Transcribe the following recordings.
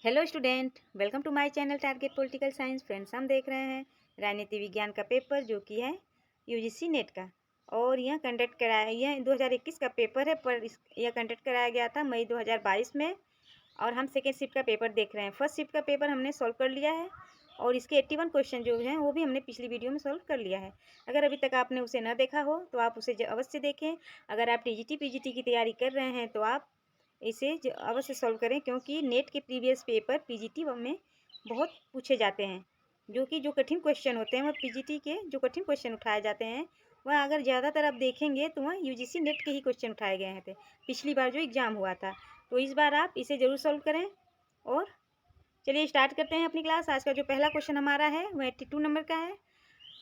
Hello student, welcome to my channel target political science. Friends, हम देख रहे हैं राजनीति विज्ञान का पेपर जो कि है यूजीसी नेट का। और यह कंडक्ट कराया, यह 2021 का पेपर है, पर यह कंडक्ट कराया गया था मई 2022 में। और हम सेकेंड शिफ्ट का पेपर देख रहे हैं। फर्स्ट शिफ्ट का पेपर हमने सॉल्व कर लिया है और इसके 81 क्वेश्चन जो हैं वो भी हमने पिछली वीडियो में सॉल्व कर लिया है। अगर अभी तक आपने उसे न देखा हो तो आप उसे अवश्य देखें। अगर आप टीजीटी पीजीटी की तैयारी कर रहे हैं तो आप इसे अवश्य सॉल्व करें, क्योंकि नेट के प्रीवियस पेपर पीजीटी में बहुत पूछे जाते हैं। जो कठिन क्वेश्चन होते हैं वह पीजीटी के जो कठिन क्वेश्चन उठाए जाते हैं वह अगर ज़्यादातर आप देखेंगे तो वह यूजीसी नेट के ही क्वेश्चन उठाए गए थे पिछली बार जो एग्ज़ाम हुआ था। तो इस बार आप इसे ज़रूर सॉल्व करें। और चलिए स्टार्ट करते हैं अपनी क्लास। आज का जो पहला क्वेश्चन हमारा है वह 82 नंबर का है।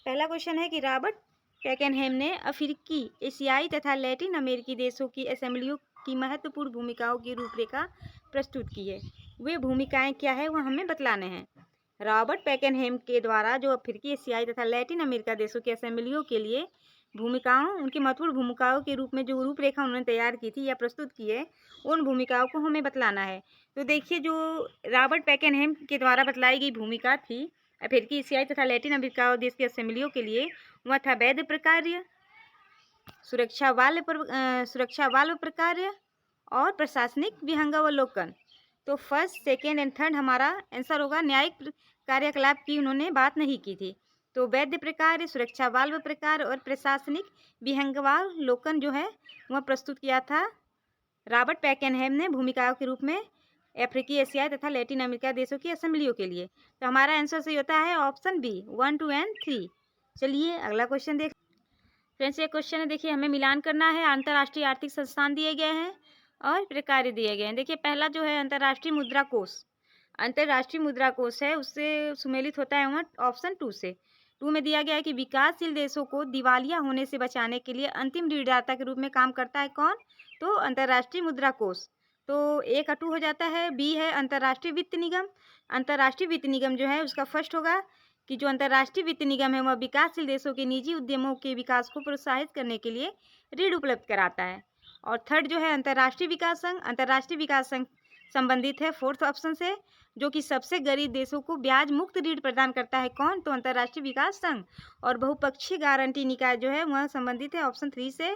पहला क्वेश्चन है कि रॉबर्ट पैकेनहैम ने अफ्रीकी, एशियाई तथा लैटिन अमेरिकी देशों की असेंबलियों की महत्वपूर्ण भूमिकाओं की रूपरेखा प्रस्तुत की है। वे भूमिकाएं क्या है वह हमें बतलाने हैं। रॉबर्ट पैकेनहैम के द्वारा जो अफ्रीकी, एशियाई तथा लैटिन अमेरिका देशों की असेंबलियों के लिए भूमिकाओं, उनकी महत्वपूर्ण भूमिकाओं के रूप में जो रूपरेखा उन्होंने तैयार की थी या प्रस्तुत की है, उन भूमिकाओं को हमें बतलाना है। तो देखिए, जो रॉबर्ट पैकेनहैम के द्वारा बतलाई गई भूमिका थी अफ्रीकी, एशियाई तथा लैटिन अमेरिका देश की असेंबलियों के लिए, वह था वैध प्रकार्य, सुरक्षा वाल्व प्रकार्य और प्रशासनिक विहंगावलोकन। तो फर्स्ट, सेकेंड एंड थर्ड हमारा आंसर होगा। न्यायिक कार्यकलाप की उन्होंने बात नहीं की थी। तो वैध प्रकार, सुरक्षा वाल्व प्रकार और प्रशासनिक विहंगावलोकन जो है वह प्रस्तुत किया था रॉबर्ट पैकेनहैम ने भूमिकाओं के रूप में अफ्रीकी, एशियाई तथा लैटिन अमेरिका देशों की असेंबलियों के लिए। तो हमारा आंसर सही होता है ऑप्शन बी, 1, 2 एंड 3। चलिए अगला क्वेश्चन देख। फ्रेंड्स, ये क्वेश्चन है, देखिए हमें मिलान करना है। अंतर्राष्ट्रीय आर्थिक संस्थान दिए गए हैं और प्रकार दिए गए हैं। देखिए पहला जो है अंतर्राष्ट्रीय मुद्रा कोष। अंतर्राष्ट्रीय मुद्रा कोष है, उससे सुमेलित होता है वह ऑप्शन 2 से। 2 में दिया गया है कि विकासशील देशों को दिवालिया होने से बचाने के लिए अंतिम ऋणदाता के रूप में काम करता है कौन? तो अंतर्राष्ट्रीय मुद्रा कोष। तो ए का 2 हो जाता है। बी है अंतर्राष्ट्रीय वित्त निगम। अंतर्राष्ट्रीय वित्त निगम जो है उसका फर्स्ट होगा कि जो अंतर्राष्ट्रीय वित्त निगम है वह विकासशील देशों के निजी उद्यमों के विकास को प्रोत्साहित करने के लिए ऋण उपलब्ध कराता है। और थर्ड जो है अंतर्राष्ट्रीय विकास संघ। अंतर्राष्ट्रीय विकास संघ संबंधित है फोर्थ ऑप्शन से, जो कि सबसे गरीब देशों को ब्याज मुक्त ऋण प्रदान करता है कौन? तो अंतर्राष्ट्रीय विकास संघ। और बहुपक्षीय गारंटी निकाय जो है वह संबंधित है ऑप्शन 3 से,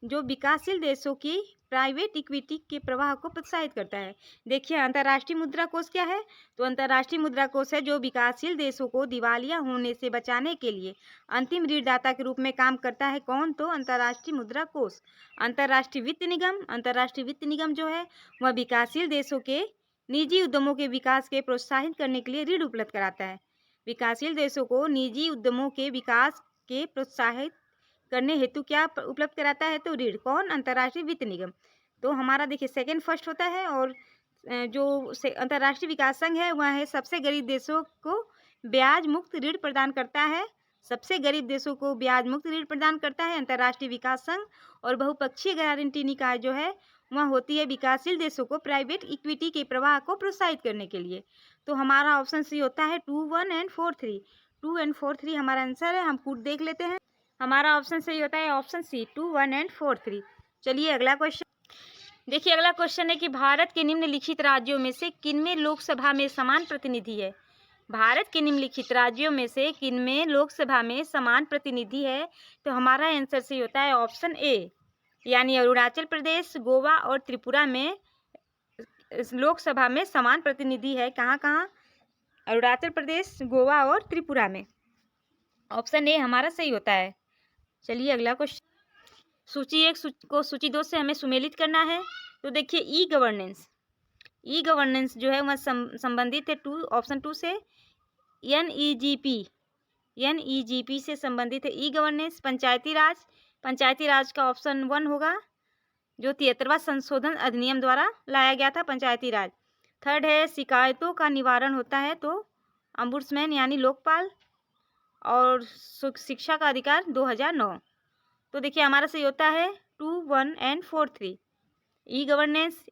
जो विकासशील देशों की प्राइवेट इक्विटी के प्रवाह को प्रोत्साहित करता है। देखिए अंतर्राष्ट्रीय मुद्रा कोष क्या है? तो अंतर्राष्ट्रीय मुद्रा कोष है जो विकासशील देशों को दिवालिया होने से बचाने के लिए अंतिम ऋणदाता के रूप में काम करता है कौन? तो अंतर्राष्ट्रीय मुद्रा कोष। अंतर्राष्ट्रीय वित्त निगम। अंतर्राष्ट्रीय वित्त निगम जो है वह विकासशील देशों के निजी उद्यमों के विकास के प्रोत्साहित करने के लिए ऋण उपलब्ध कराता है। विकासशील देशों को निजी उद्यमों के विकास के प्रोत्साहित करने हेतु क्या उपलब्ध कराता है? तो ऋण। कौन? अंतर्राष्ट्रीय वित्त निगम। तो हमारा देखिए सेकंड फर्स्ट होता है। और जो अंतर्राष्ट्रीय विकास संघ है वह है सबसे गरीब देशों को ब्याज मुक्त ऋण प्रदान करता है। सबसे गरीब देशों को ब्याज मुक्त ऋण प्रदान करता है अंतर्राष्ट्रीय विकास संघ। और बहुपक्षीय गारंटी निकाय जो है वह होती है विकासशील देशों को प्राइवेट इक्विटी के प्रवाह को प्रोत्साहित करने के लिए। तो हमारा ऑप्शन सी होता है 2, 1 एंड 4, 3। 2 एंड 4, 3 हमारा आंसर है। हम कूट देख लेते हैं। हमारा ऑप्शन सही होता है ऑप्शन सी, 2, 1 एंड 4, 3। चलिए अगला क्वेश्चन देखिए। अगला क्वेश्चन है कि भारत के निम्नलिखित राज्यों में से किनमें लोकसभा में समान प्रतिनिधि है? भारत के निम्नलिखित राज्यों में से किनमें लोकसभा में समान प्रतिनिधि है? तो हमारा आंसर सही होता है ऑप्शन ए, यानी अरुणाचल प्रदेश, गोवा और त्रिपुरा में लोकसभा में समान प्रतिनिधि है। कहाँ कहाँ? अरुणाचल प्रदेश, गोवा और त्रिपुरा में। ऑप्शन ए हमारा सही होता है। चलिए अगला क्वेश्चन। सूची 1 को सूची 2 से हमें सुमेलित करना है। तो देखिए ई गवर्नेंस। ई गवर्नेंस जो है वह संबंधित है ऑप्शन 2 से। एनईजीपी से संबंधित है ई गवर्नेंस। पंचायती राज। पंचायती राज का ऑप्शन 1 होगा, जो 73वां संशोधन अधिनियम द्वारा लाया गया था पंचायती राज। थर्ड है शिकायतों का निवारण होता है, तो अम्बुड्समैन यानी लोकपाल। और शिक्षा का अधिकार 2009। तो देखिए हमारा सही होता है 2, 1 एंड 4, 3। ई गवर्नेंस,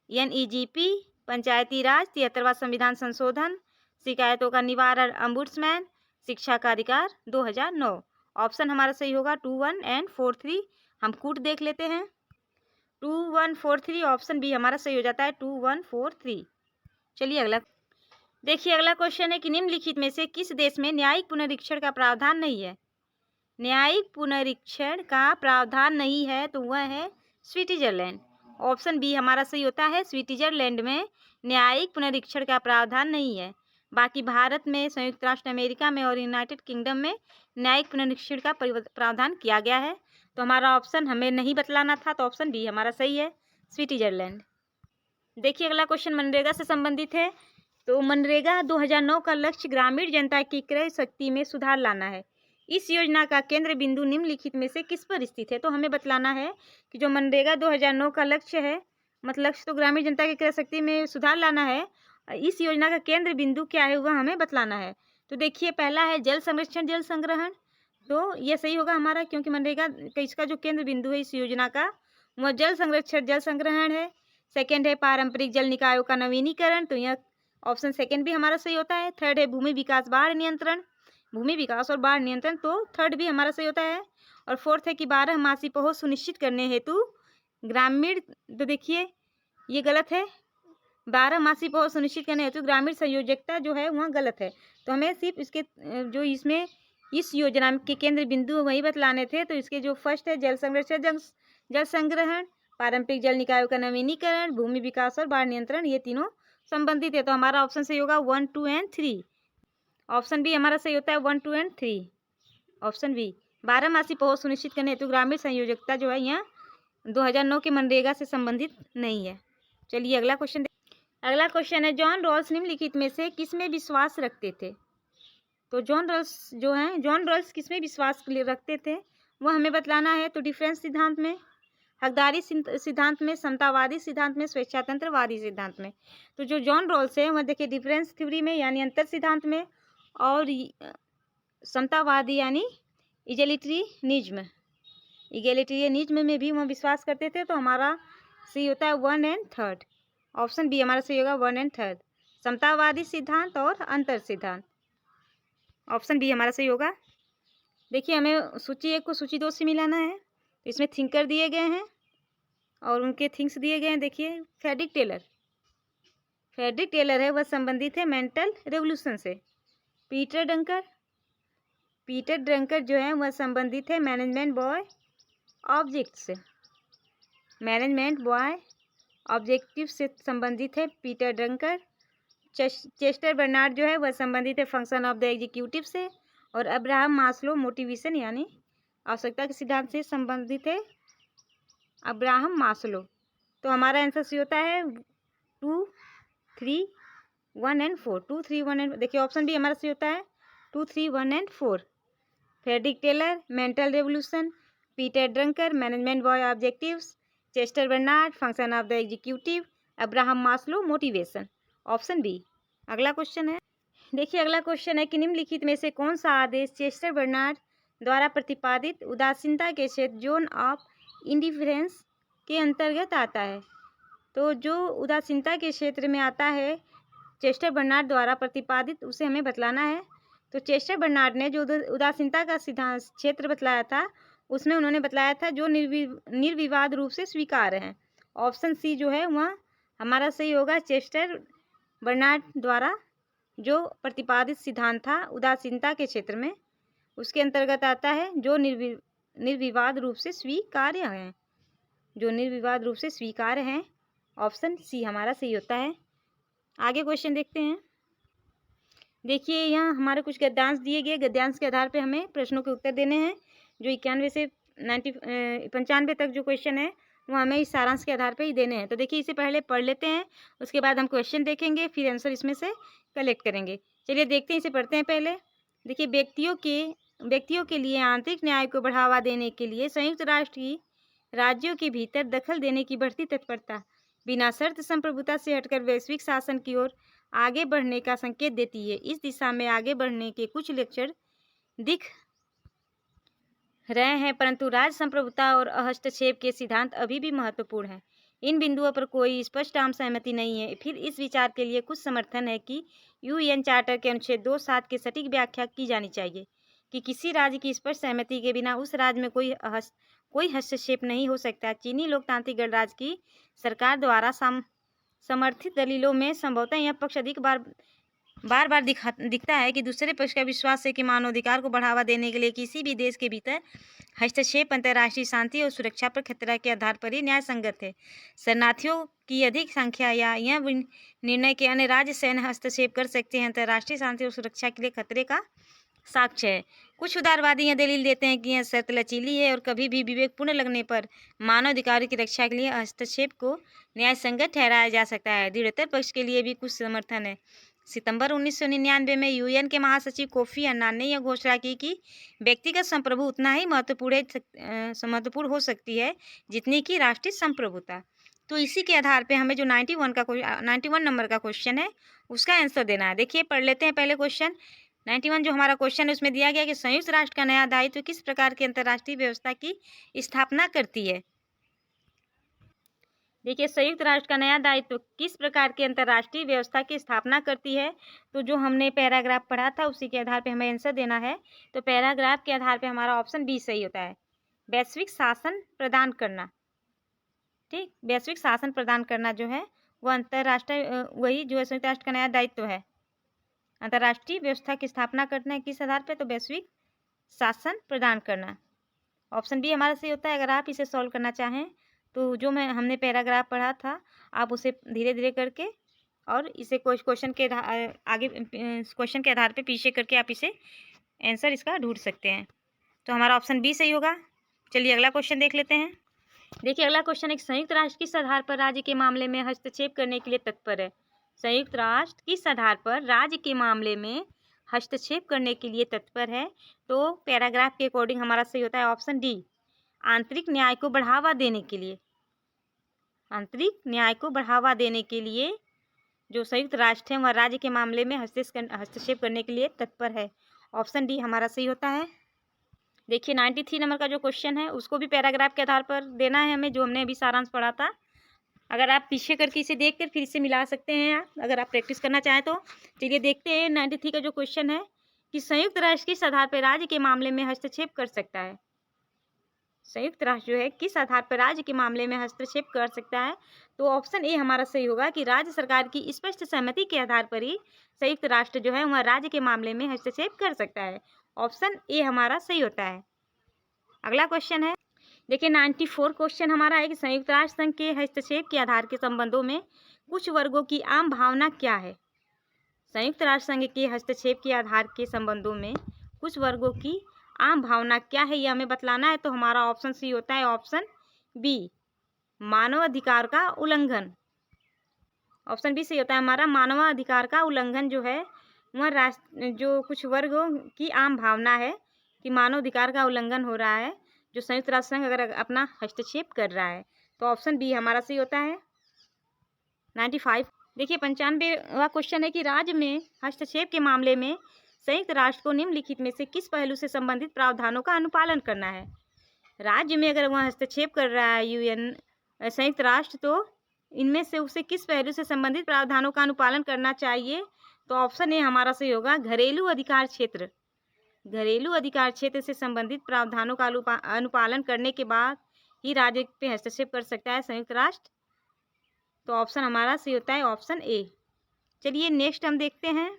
एनईजीपी, पंचायती राज, 73वां संविधान संशोधन, शिकायतों का निवारण, अम्बुड्समैन, शिक्षा का अधिकार 2009। ऑप्शन हमारा सही होगा 2, 1 एंड 4, 3। हम कूट देख लेते हैं। 2, 1, 4, 3 ऑप्शन बी हमारा सही हो जाता है 2, 1, 4, 3। चलिए अगला देखिए, अगला क्वेश्चन है कि निम्नलिखित में से किस देश में न्यायिक पुनरीक्षण का प्रावधान नहीं है। न्यायिक पुनरीक्षण का प्रावधान नहीं है तो वह है स्विट्जरलैंड। ऑप्शन बी हमारा सही होता है, स्विट्जरलैंड में न्यायिक पुनरीक्षण का प्रावधान नहीं है। बाकी भारत में, संयुक्त राष्ट्र अमेरिका में और यूनाइटेड किंगडम में न्यायिक पुनरीक्षण का प्रावधान किया गया है। तो हमारा ऑप्शन हमें नहीं बतलाना था, तो ऑप्शन बी हमारा सही है, स्विट्जरलैंड। देखिए अगला क्वेश्चन मनरेगा से संबंधित है। तो मनरेगा 2009 का लक्ष्य ग्रामीण जनता की क्रय शक्ति में सुधार लाना है। इस योजना का केंद्र बिंदु निम्नलिखित में से किस पर स्थित है। तो हमें बतलाना है कि जो मनरेगा 2009 का लक्ष्य है, मतलब लक्ष्य तो ग्रामीण जनता की क्रय शक्ति में सुधार लाना है, इस योजना का केंद्र बिंदु क्या है वह हमें बतलाना है। तो देखिए, पहला है जल संरक्षण जल संग्रहण, तो यह सही होगा हमारा, क्योंकि मनरेगा का इसका जो केंद्र बिंदु है इस योजना का वह जल संरक्षण जल संग्रहण है। सेकेंड है पारंपरिक जल निकायों का नवीनीकरण, तो यह ऑप्शन सेकेंड भी हमारा सही होता है। थर्ड है भूमि विकास बाढ़ नियंत्रण, भूमि विकास और बाढ़ नियंत्रण, तो थर्ड भी हमारा सही होता है। और फोर्थ है कि 12 मासी पहुंच सुनिश्चित करने हेतु ग्रामीण, तो देखिए ये गलत है, 12 मासी पहुंच सुनिश्चित करने हेतु ग्रामीण संयोजकता जो है वह गलत है। तो हमें सिर्फ इसके जो इसमें इस योजना के केंद्र बिंदु वही बतलाने थे। तो इसके जो फर्स्ट है जल संरक्षण जल संग्रहण, पारंपरिक जल निकायों का नवीनीकरण, भूमि विकास और बाढ़ नियंत्रण, ये तीनों संबंधित है। तो हमारा ऑप्शन सही होगा 1, 2 एंड 3। ऑप्शन बी हमारा सही होता है 1, 2 एंड 3। ऑप्शन बी 12 मासी पहुंच सुनिश्चित करने हेतु ग्रामीण संयोजकता जो है यहाँ 2009 के मनरेगा से संबंधित नहीं है। चलिए अगला क्वेश्चन है, जॉन रॉल्स निम्नलिखित में से किसमें विश्वास रखते थे। तो जॉन रॉल्स किसमें विश्वास रखते थे वह हमें बतलाना है। तो डिफरेंस सिद्धांत में, हकदारी सिद्धांत में, समतावादी सिद्धांत में, स्वेच्छातंत्रवादी सिद्धांत में। तो जो जॉन रॉल्स है वह देखिए डिफरेंस थ्योरी में यानी अंतर सिद्धांत में, और समतावादी यानी इगेलिटेरियनिज्म में भी वह विश्वास करते थे। तो हमारा सही होता है 1 एंड 3। ऑप्शन बी हमारा सही होगा 1 एंड 3, समतावादी सिद्धांत और अंतर सिद्धांत। ऑप्शन बी हमारा सही होगा। देखिए हमें सूची 1 को सूची 2 से मिलाना है। इसमें थिंकर दिए गए हैं और उनके थिंग्स दिए गए हैं। देखिए फ्रेडरिक टेलर है वह संबंधित है मेंटल रेवोल्यूशन से। पीटर ड्रंकर जो है वह संबंधित है मैनेजमेंट बॉय ऑब्जेक्ट से। मैनेजमेंट बॉय ऑब्जेक्टिव से संबंधित है पीटर ड्रंकर। चेस्टर बर्नार्ड जो है वह संबंधित है फंक्शन ऑफ द एग्जीक्यूटिव से। और अब्राहम मास्लो मोटिवेशन यानी आवश्यकता के सिद्धांत से संबंधित है अब्राहम मास्लो। तो हमारा आंसर सी होता है 2, 3, 1 एंड 4। 2, 3, 1 एंड, देखिए ऑप्शन भी हमारा सही होता है 2, 3, 1 and 4। Frederick Taylor mental revolution, Peter Drucker management by objectives, Chester Barnard function of the executive, Abraham Maslow motivation, option B. अगला क्वेश्चन है, देखिए अगला क्वेश्चन है कि निम्नलिखित में से कौन सा आदेश चेस्टर बर्नार्ड द्वारा प्रतिपादित उदासीनता के क्षेत्र जोन ऑफ इंडिफरेंस के अंतर्गत आता है। तो जो उदासीनता के क्षेत्र में आता है चेस्टर बर्नार्ड द्वारा प्रतिपादित उसे हमें बतलाना है। तो चेस्टर बर्नार्ड ने जो उदासीनता का सिद्धांत क्षेत्र बतलाया था उसमें उन्होंने बतलाया था जो निर्विवाद रूप से स्वीकार्य है। ऑप्शन सी जो है वह हमारा सही होगा। चेस्टर बर्नार्ड द्वारा जो प्रतिपादित सिद्धांत था उदासीनता के क्षेत्र में उसके अंतर्गत आता है जो निर्विवाद रूप से स्वीकार्य हैं, जो निर्विवाद रूप से स्वीकार्य हैं। ऑप्शन सी हमारा सही होता है। आगे क्वेश्चन देखते हैं। देखिए यहाँ हमारे कुछ गद्यांश दिए गए, गद्यांश के आधार पे हमें प्रश्नों के उत्तर देने हैं। जो 91 से 95 तक जो क्वेश्चन है वो हमें इस सारांश के आधार पे ही देने हैं। तो देखिए इसे पहले पढ़ लेते हैं, उसके बाद हम क्वेश्चन देखेंगे, फिर आंसर इसमें से कलेक्ट करेंगे। चलिए देखते हैं, इसे पढ़ते हैं पहले। देखिए व्यक्तियों के लिए आंतरिक न्याय को बढ़ावा देने के लिए संयुक्त राष्ट्र की राज्यों के भीतर दखल देने की बढ़ती तत्परता बिना शर्त संप्रभुता से हटकर वैश्विक शासन की ओर आगे बढ़ने का संकेत देती है। इस दिशा में आगे बढ़ने के कुछ लक्षण दिख रहे हैं, परंतु राज्य संप्रभुता और हस्तक्षेप के सिद्धांत अभी भी महत्वपूर्ण हैं। इन बिंदुओं पर कोई स्पष्ट आम सहमति नहीं है। फिर इस विचार के लिए कुछ समर्थन है कि यूएन चार्टर के अनुच्छेद 2.7 की सटीक व्याख्या की जानी चाहिए कि किसी राज्य की स्पष्ट सहमति के बिना उस राज्य में कोई हस्तक्षेप नहीं हो सकता। चीनी लोकतांत्रिक गणराज्य की सरकार द्वारा समर्थित दलीलों में संभवतः यह पक्ष अधिक बार बार दिखता है कि दूसरे पक्ष का विश्वास है कि मानवाधिकार को बढ़ावा देने के लिए किसी भी देश के भीतर हस्तक्षेप अंतर्राष्ट्रीय शांति और सुरक्षा पर खतरा के आधार पर ही न्याय संगत है। शरणार्थियों की अधिक संख्या या यह निर्णय के अन्य राज्य सैन्य हस्तक्षेप कर सकते हैं अंतर्राष्ट्रीय शांति और सुरक्षा के लिए खतरे का साक्ष्य है। कुछ उदारवादी यह दलील देते हैं कि यह शर्त लचीली है और कभी भी विवेकपूर्ण लगने पर मानवाधिकारों की रक्षा के लिए हस्तक्षेप को न्याय संगत ठहराया जा सकता है। दृढ़तर पक्ष के लिए भी कुछ समर्थन है। सितंबर 1999 में यूएन के महासचिव कोफी अन्नान ने यह घोषणा की कि व्यक्तिगत संप्रभु उतना ही महत्वपूर्ण हो सकती है जितनी कि राष्ट्रीय संप्रभुता। तो इसी के आधार पे हमें जो 91 नंबर का क्वेश्चन है उसका आंसर देना है। देखिए पढ़ लेते हैं पहले क्वेश्चन। 91 जो हमारा क्वेश्चन है उसमें दिया गया कि संयुक्त राष्ट्र का नया दायित्व किस प्रकार की अंतर्राष्ट्रीय व्यवस्था की स्थापना करती है। देखिए संयुक्त राष्ट्र का नया दायित्व किस प्रकार की अंतर्राष्ट्रीय व्यवस्था की स्थापना करती है। तो जो हमने पैराग्राफ पढ़ा था उसी के आधार पे हमें आंसर देना है। तो पैराग्राफ के आधार पे हमारा ऑप्शन बी सही होता है, वैश्विक शासन प्रदान करना। ठीक, वैश्विक शासन प्रदान करना जो है वो अंतर्राष्ट्रीय वही जो है संयुक्त राष्ट्र का नया दायित्व है। अंतर्राष्ट्रीय व्यवस्था की स्थापना करना है किस आधार पे, तो वैश्विक शासन प्रदान करना। ऑप्शन बी हमारा सही होता है। अगर आप इसे सॉल्व करना चाहें तो जो हमने पैराग्राफ पढ़ा था आप उसे धीरे धीरे करके और इसे क्वेश्चन के आगे क्वेश्चन के आधार पे पीछे करके आप इसे आंसर इसका ढूंढ सकते हैं। तो हमारा ऑप्शन बी सही होगा। चलिए अगला क्वेश्चन देख लेते हैं। देखिए अगला क्वेश्चन एक संयुक्त राष्ट्र किस आधार पर राज्य के मामले में हस्तक्षेप करने के लिए तत्पर है। संयुक्त राष्ट्र किस आधार पर राज्य के मामले में हस्तक्षेप करने के लिए तत्पर है। तो पैराग्राफ के अकॉर्डिंग हमारा सही होता है ऑप्शन डी, आंतरिक न्याय को बढ़ावा देने के लिए। आंतरिक न्याय को बढ़ावा देने के लिए जो संयुक्त राष्ट्र है वह राज्य के मामले में हस्तक्षेप करने के लिए तत्पर है। ऑप्शन डी हमारा सही होता है। देखिए 93 नंबर का जो क्वेश्चन है उसको भी पैराग्राफ के आधार पर देना है हमें, जो हमने अभी सारांश पढ़ा था। अगर आप पीछे करके इसे देख कर फिर इसे मिला सकते हैं आप, अगर आप प्रैक्टिस करना चाहें तो। चलिए देखते हैं 93 का जो क्वेश्चन है कि संयुक्त राष्ट्र किस आधार पर राज्य के मामले में हस्तक्षेप कर सकता है। संयुक्त राष्ट्र जो है किस आधार पर राज्य के मामले में हस्तक्षेप कर सकता है। तो ऑप्शन ए हमारा सही होगा कि राज्य सरकार की स्पष्ट सहमति के आधार पर ही संयुक्त राष्ट्र जो है वह राज्य के मामले में हस्तक्षेप कर सकता है। ऑप्शन ए हमारा सही होता है। अगला क्वेश्चन है, देखिए 94 क्वेश्चन हमारा है कि संयुक्त राष्ट्र संघ के हस्तक्षेप के आधार के संबंधों में कुछ वर्गों की आम भावना क्या है। संयुक्त राष्ट्र संघ के हस्तक्षेप के आधार के संबंधों में कुछ वर्गों की आम भावना क्या है, ये हमें बतलाना है। तो हमारा ऑप्शन सी होता है ऑप्शन बी, मानवाधिकार का उल्लंघन। ऑप्शन बी सही होता है हमारा, मानवाधिकार का उल्लंघन जो है वह जो कुछ वर्गों की आम भावना है कि मानवाधिकार का उल्लंघन हो रहा है जो संयुक्त राष्ट्र संघ अगर अपना हस्तक्षेप कर रहा है। तो ऑप्शन बी हमारा सही होता है। 95 देखिए 95वां क्वेश्चन है कि राज्य में हस्तक्षेप के मामले में संयुक्त राष्ट्र को निम्नलिखित में से किस पहलू से संबंधित प्रावधानों का अनुपालन करना है। राज्य में अगर वह हस्तक्षेप कर रहा है यूएन संयुक्त राष्ट्र, तो इनमें से उसे किस पहलू से संबंधित प्रावधानों का अनुपालन करना चाहिए। तो ऑप्शन ए हमारा सही होगा, घरेलू अधिकार क्षेत्र। घरेलू अधिकार क्षेत्र से संबंधित प्रावधानों का अनुपालन करने के बाद ही राज्य पे हस्तक्षेप कर सकता है संयुक्त राष्ट्र। तो ऑप्शन हमारा सही होता है ऑप्शन ए। चलिए नेक्स्ट हम देखते हैं।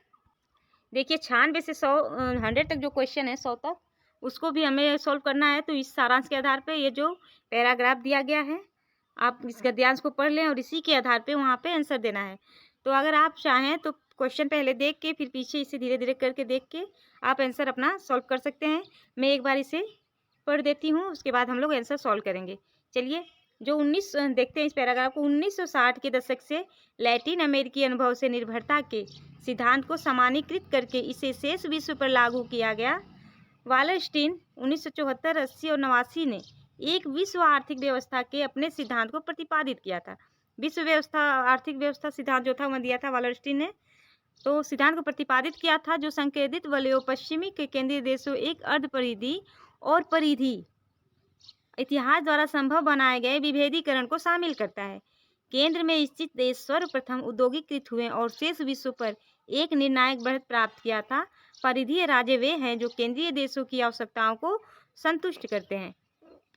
देखिए 96 से 100 तक जो क्वेश्चन है 100 तक उसको भी हमें सॉल्व करना है। तो इस सारांश के आधार पे ये जो पैराग्राफ दिया गया है आप इस गद्यांश को पढ़ लें और इसी के आधार पे वहाँ पे आंसर देना है। तो अगर आप चाहें तो क्वेश्चन पहले देख के फिर पीछे इसे धीरे धीरे करके देख के आप आंसर अपना सॉल्व कर सकते हैं। मैं एक बार इसे पढ़ देती हूँ, उसके बाद हम लोग आंसर सॉल्व करेंगे। चलिए जो 19 देखते हैं इस पैराग्राफ को। 1960 के दशक से लैटिन अमेरिकी अनुभव से निर्भरता के सिद्धांत को सामान्यीकृत करके इसे शेष विश्व पर लागू किया गया। वालरस्टीन 1974, 80 और 89 ने एक विश्व आर्थिक व्यवस्था के अपने सिद्धांत को प्रतिपादित किया था। विश्व व्यवस्था आर्थिक व्यवस्था सिद्धांत जो था वह दिया था वालरस्टीन ने। तो सिद्धांत को प्रतिपादित किया था जो संकेंद्रित वलयों, पश्चिमी के केंद्रीय देशों, एक अर्ध परिधि और परिधि इतिहास द्वारा संभव बनाए गए विभेदीकरण को शामिल करता है। केंद्र में स्थित देश सर्वप्रथम औद्योगिकीकृत हुए और शेष विश्व पर एक निर्णायक बढ़त प्राप्त किया था। परिधीय राज्य वे हैं जो केंद्रीय देशों की आवश्यकताओं को संतुष्ट करते हैं।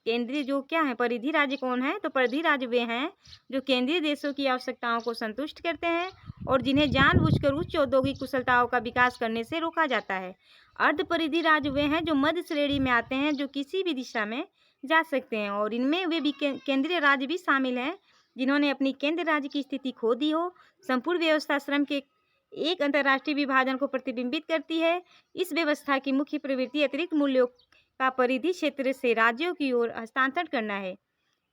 केंद्रीय जो क्या है, परिधि राज्य कौन है? तो परिधि राज्य वे हैं जो केंद्रीय देशों की आवश्यकताओं को संतुष्ट करते हैं और जिन्हें जानबूझकर उच्च औद्योगिक कुशलताओं का विकास करने से रोका जाता है। अर्ध परिधि राज्य वे हैं जो मध्य श्रेणी में आते हैं, जो किसी भी दिशा में जा सकते हैं, और इनमें वे भी केंद्रीय राज्य भी शामिल हैं जिन्होंने अपनी केंद्र राज्य की स्थिति खो दी हो। संपूर्ण व्यवस्था श्रम के एक अंतर्राष्ट्रीय विभाजन को प्रतिबिंबित करती है। इस व्यवस्था की मुख्य प्रवृत्ति अतिरिक्त मूल्यों का परिधि क्षेत्र से राज्यों की ओर हस्तांतरण करना है।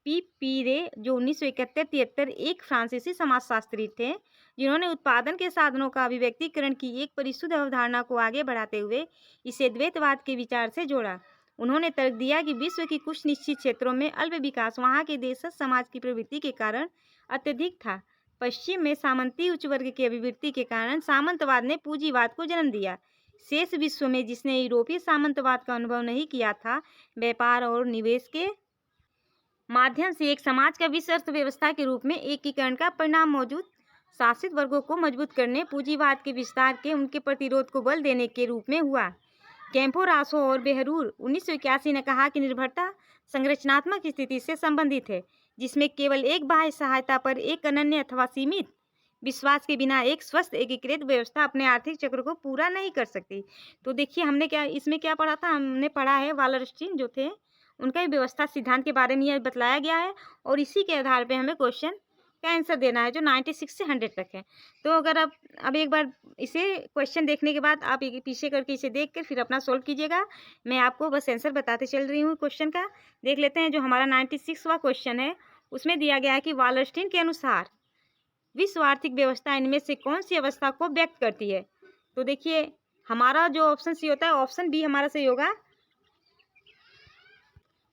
पी पी रे, जो 1971-73 एक फ्रांसीसी समाजशास्त्री थे, जिन्होंने उत्पादन के साधनों का अभिव्यक्तिकरण की एक परिशुद्ध अवधारणा को आगे बढ़ाते हुए इसे द्वैतवाद के विचार से जोड़ा। उन्होंने तर्क दिया कि विश्व की कुछ निश्चित क्षेत्रों में अल्प विकास वहाँ के देशज समाज की प्रवृत्ति के कारण अत्यधिक था। पश्चिम में सामंती उच्च वर्ग की अभिवृत्ति के कारण सामंतवाद ने पूंजीवाद को जन्म दिया। शेष विश्व में, जिसने यूरोपीय सामंतवाद का अनुभव नहीं किया था, व्यापार और निवेश के माध्यम से एक समाज का विश्व अर्थव्यवस्था के रूप में एकीकरण का परिणाम मौजूद शासित वर्गों को मजबूत करने, पूंजीवाद के विस्तार के उनके प्रतिरोध को बल देने के रूप में हुआ। कैम्पोरासो और बेहरूर 1981 ने कहा कि निर्भरता संरचनात्मक स्थिति से संबंधित है, जिसमें केवल एक बाह्य सहायता पर एक अनन्य अथवा सीमित विश्वास के बिना एक स्वस्थ एकीकृत व्यवस्था अपने आर्थिक चक्र को पूरा नहीं कर सकती। तो देखिए, हमने इसमें क्या पढ़ा था? हमने पढ़ा है वालरस्टीन जो थे, उनका व्यवस्था सिद्धांत के बारे में यह बतलाया गया है, और इसी के आधार पर हमें क्वेश्चन का आंसर देना है जो 96 से 100 तक है। तो अगर आप अब एक बार इसे क्वेश्चन देखने के बाद आप पीछे करके इसे देख कर फिर अपना सोल्व कीजिएगा। मैं आपको बस आंसर बताते चल रही हूँ क्वेश्चन का। देख लेते हैं, जो हमारा 96वां क्वेश्चन है उसमें दिया गया है कि वालरस्टीन के अनुसार विश्व आर्थिक व्यवस्था इनमें से कौन सी अवस्था को व्यक्त करती है? तो देखिए, हमारा जो ऑप्शन सी होता है, ऑप्शन बी हमारा सही होगा।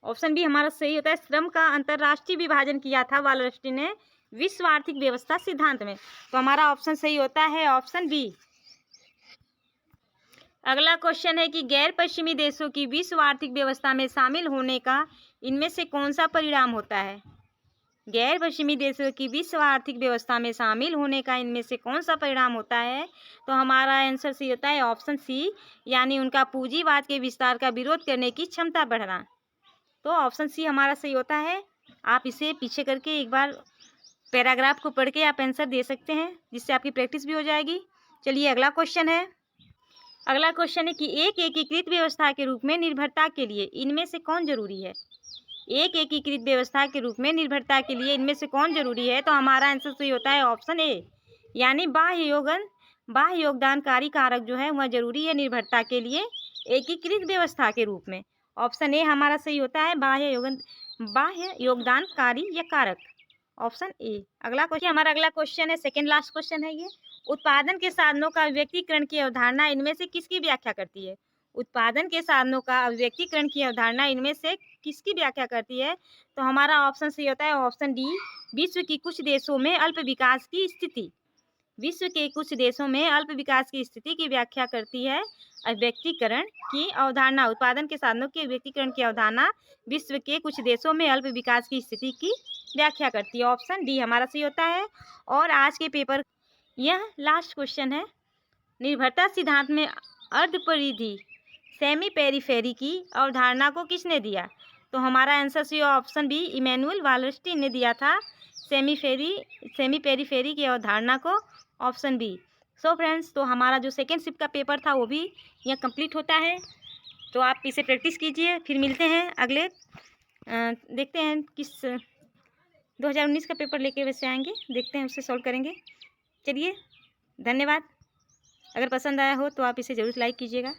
ऑप्शन बी हमारा सही होता है। श्रम का अंतरराष्ट्रीय विभाजन किया था वालरस्टीन ने विश्व आर्थिक व्यवस्था सिद्धांत में। तो हमारा ऑप्शन सही होता है ऑप्शन बी। अगला क्वेश्चन है कि गैर पश्चिमी देशों की विश्व आर्थिक व्यवस्था में शामिल होने का इनमें से कौन सा परिणाम होता है? गैर पश्चिमी देशों की विश्व आर्थिक व्यवस्था में शामिल होने का इनमें से कौन सा परिणाम होता है? तो हमारा आंसर सी होता है ऑप्शन सी, यानी उनका पूंजीवाद के विस्तार का विरोध करने की क्षमता बढ़ना। तो ऑप्शन सी हमारा सही होता है। आप इसे पीछे करके एक बार पैराग्राफ को पढ़ के आप आंसर दे सकते हैं, जिससे आपकी प्रैक्टिस भी हो जाएगी। चलिए अगला क्वेश्चन है। अगला क्वेश्चन है कि एक एकीकृत व्यवस्था के रूप में निर्भरता के लिए इनमें से कौन जरूरी है? एक एकीकृत व्यवस्था के रूप में निर्भरता के लिए इनमें से कौन जरूरी है? तो हमारा आंसर सही होता है ऑप्शन ए, यानी बाह्य योगदानकारी कारक जो है वह जरूरी है निर्भरता के लिए एकीकृत व्यवस्था के रूप में। ऑप्शन ए हमारा सही होता है, बाह्य योगदानकारी या कारक, ऑप्शन ए। अगला क्वेश्चन है, सेकंड लास्ट क्वेश्चन है ये। उत्पादन के साधनों का अभिव्यक्तिकरण की अवधारणा इनमें से किसकी व्याख्या करती है? उत्पादन के साधनों का अभिव्यक्तिकरण की अवधारणा इनमें से किसकी व्याख्या करती है? तो हमारा ऑप्शन सही होता है ऑप्शन डी, विश्व की कुछ देशों में अल्प विकास की स्थिति। विश्व के कुछ देशों में अल्प विकास की स्थिति की व्याख्या करती है अभिव्यक्तिकरण की अवधारणा। उत्पादन के साधनों के अभिव्यक्तिकरण की अवधारणा विश्व के कुछ देशों में अल्प विकास की स्थिति की व्याख्या करती है। ऑप्शन डी हमारा सही होता है। और आज के पेपर यह लास्ट क्वेश्चन है, निर्भरता सिद्धांत में अर्ध परिधि सेमी पेरीफेरी की अवधारणा को किसने दिया? तो हमारा answer C option B, Immanuel Wallerstein ने दिया था सेमी पेरीफेरी की अवधारणा को, ऑप्शन बी। सो फ्रेंड्स, तो हमारा जो सेकेंड शिफ्ट का पेपर था वो भी यहाँ कंप्लीट होता है। तो आप इसे प्रैक्टिस कीजिए, फिर मिलते हैं अगले देखते हैं किस 2019 का पेपर लेके वैसे आएंगे, देखते हैं उससे सॉल्व करेंगे। चलिए धन्यवाद। अगर पसंद आया हो तो आप इसे ज़रूर लाइक कीजिएगा।